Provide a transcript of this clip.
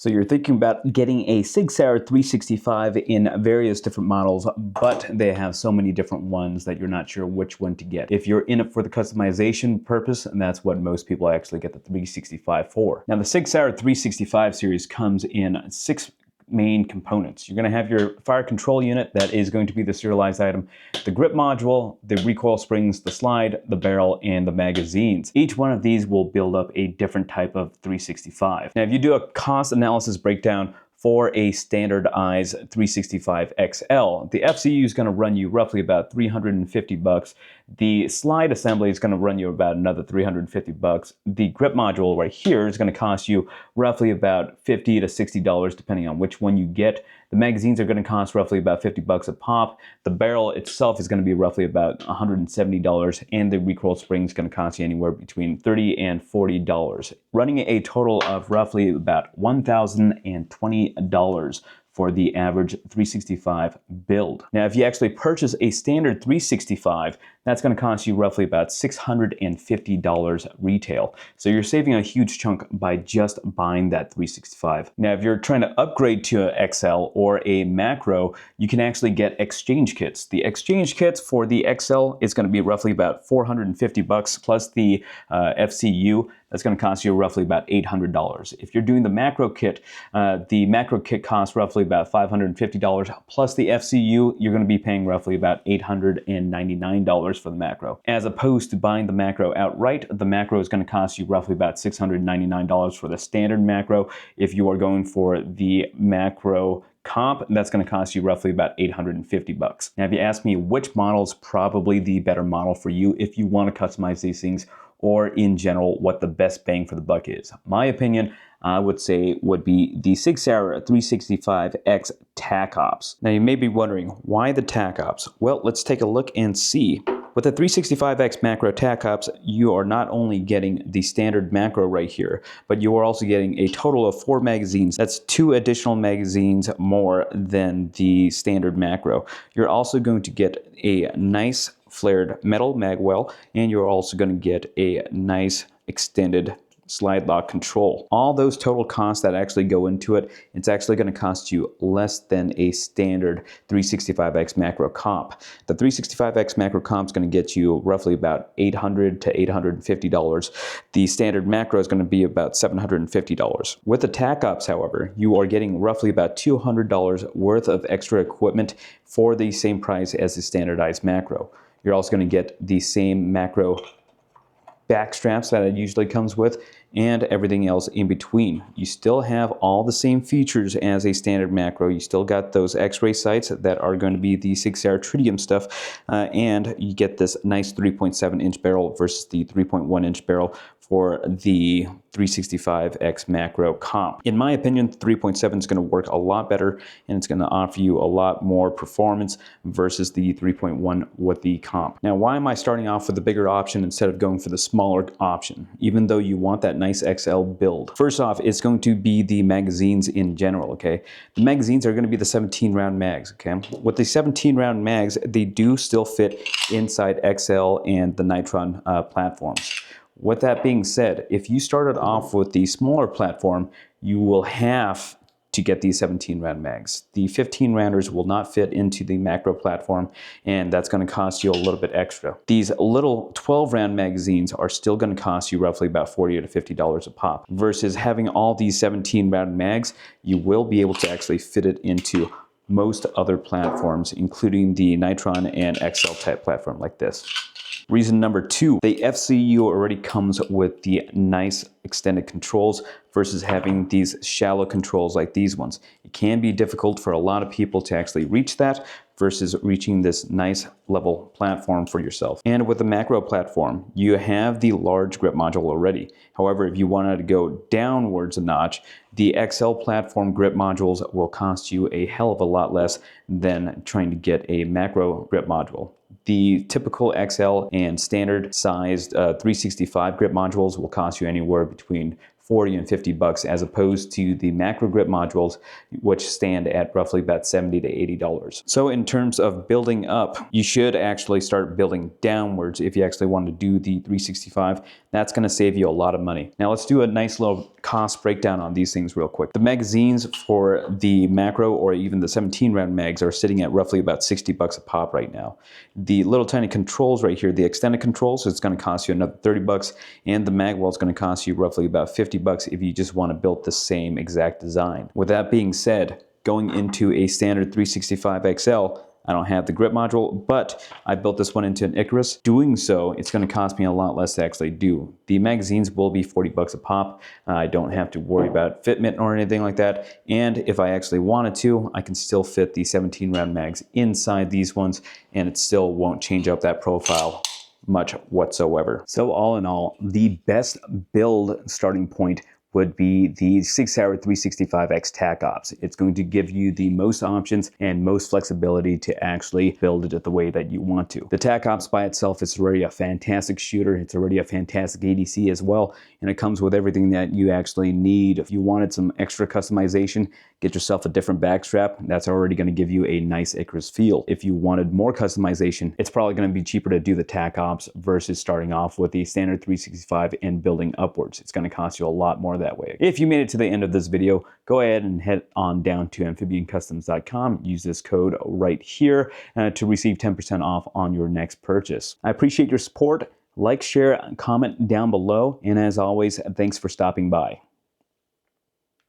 So you're thinking about getting a Sig 365 in various different models, but they have so many different ones that you're not sure which one to get. If you're in it for the customization purpose, and that's what most people actually get the 365 for. Now the Sig 365 series comes in 6 main components. You're going to have your fire control unit that is going to be the serialized item, the grip module, the recoil springs, the slide, the barrel, and the magazines. Each one of these will build up a different type of 365. Now if you do a cost analysis breakdown for a standardized 365 XL, the FCU is going to run you roughly about $350. The slide assembly is going to run you about another $350. The grip module right here is going to cost you roughly about $50 to $60 depending on which one you get. The magazines are going to cost roughly about $50 a pop. The barrel itself is going to be roughly about $170, and the recoil spring is going to cost you anywhere between $30 and $40, running a total of roughly about $1,020 for the average 365 build. Now, if you actually purchase a standard 365, that's going to cost you roughly about $650 retail. So you're saving a huge chunk by just buying that 365. Now, if you're trying to upgrade to an XL or a macro, you can actually get exchange kits. The exchange kits for the XL is going to be roughly about $450 plus the FCU. That's going to cost you roughly about $800. If you're doing the macro kit costs roughly about $550 plus the FCU. You're going to be paying roughly about $899 for the macro. As opposed to buying the macro outright, the macro is going to cost you roughly about $699 for the standard macro. If you are going for the macro comp, that's going to cost you roughly about $850. Now, if you ask me which model is probably the better model for you if you want to customize these things, or in general, what the best bang for the buck is, my opinion, I would say would be the Sig 365X TAC Ops. Now you may be wondering, why the TAC Ops? Well, let's take a look and see. With the 365X macro TAC Ops, you are not only getting the standard macro right here, but you are also getting a total of 4 magazines. That's 2 additional magazines more than the standard macro. You're also going to get a nice flared metal magwell, and you're also going to get a nice extended slide lock control. All those total costs that actually go into it, it's actually going to cost you less than a standard 365X macro comp. The 365X macro comp is going to get you roughly about $800 to $850. The standard macro is going to be about $750. With the TAC Ops, however, you are getting roughly about $200 worth of extra equipment for the same price as the standardized macro. You're also going to get the same macro back straps that it usually comes with, and everything else in between. You still have all the same features as a standard macro. You still got those X-ray sights that are going to be the Sig tritium stuff, and you get this nice 3.7-inch barrel versus the 3.1-inch barrel for the 365X macro comp. In my opinion, 3.7 is going to work a lot better, and it's going to offer you a lot more performance versus the 3.1 with the comp. Now, why am I starting off with the bigger option instead of going for the smaller option, even though you want that nice XL build? First off, it's going to be the magazines in general, okay? The magazines are going to be the 17-round mags, okay? With the 17-round mags, they do still fit inside XL and the Nitron platforms. With that being said, if you started off with the smaller platform, you will have to get these 17-round mags. The 15-rounders will not fit into the macro platform, and that's going to cost you a little bit extra. These little 12-round magazines are still going to cost you roughly about $40 to $50 a pop, versus having all these 17-round mags, you will be able to actually fit it into most other platforms, including the Nitron and XL type platform like this. Reason number 2, the FCU already comes with the nice extended controls versus having these shallow controls like these ones. It can be difficult for a lot of people to actually reach that versus reaching this nice level platform for yourself. And with the macro platform, you have the large grip module already. However, if you wanted to go downwards a notch, the XL platform grip modules will cost you a hell of a lot less than trying to get a macro grip module. The typical XL and standard sized 365 grip modules will cost you anywhere between $40 and $50, as opposed to the macro grip modules, which stand at roughly about $70 to $80. So in terms of building up, you should actually start building downwards if you actually want to do the 365. That's going to save you a lot of money. Now let's do a nice little cost breakdown on these things real quick. The magazines for the macro or even the 17 round mags are sitting at roughly about $60 a pop right now. The little tiny controls right here, the extended controls, it's going to cost you another $30, and the mag wall is going to cost you roughly about $50 if you just want to build the same exact design. With that being said, going into a standard 365 XL, I don't have the grip module, but I built this one into an Icarus. Doing so, it's going to cost me a lot less to actually do. The magazines will be $40 a pop. I don't have to worry about fitment or anything like that. And if I actually wanted to, I can still fit the 17 round mags inside these ones, and it still won't change up that profile much whatsoever. So all in all, the best build starting point would be the Sig Sauer 365X Tac Ops. It's going to give you the most options and most flexibility to actually build it the way that you want to. The Tac Ops by itself is already a fantastic shooter. It's already a fantastic ADC as well, and it comes with everything that you actually need. If you wanted some extra customization, get yourself a different backstrap. That's already going to give you a nice Icarus feel. If you wanted more customization, it's probably going to be cheaper to do the Tac Ops versus starting off with the standard 365 and building upwards. It's going to cost you a lot more that way. If you made it to the end of this video, go ahead and head on down to amphibiancustoms.com. Use this code right here to receive 10% off on your next purchase. I appreciate your support. Like, share, comment down below. And as always, thanks for stopping by.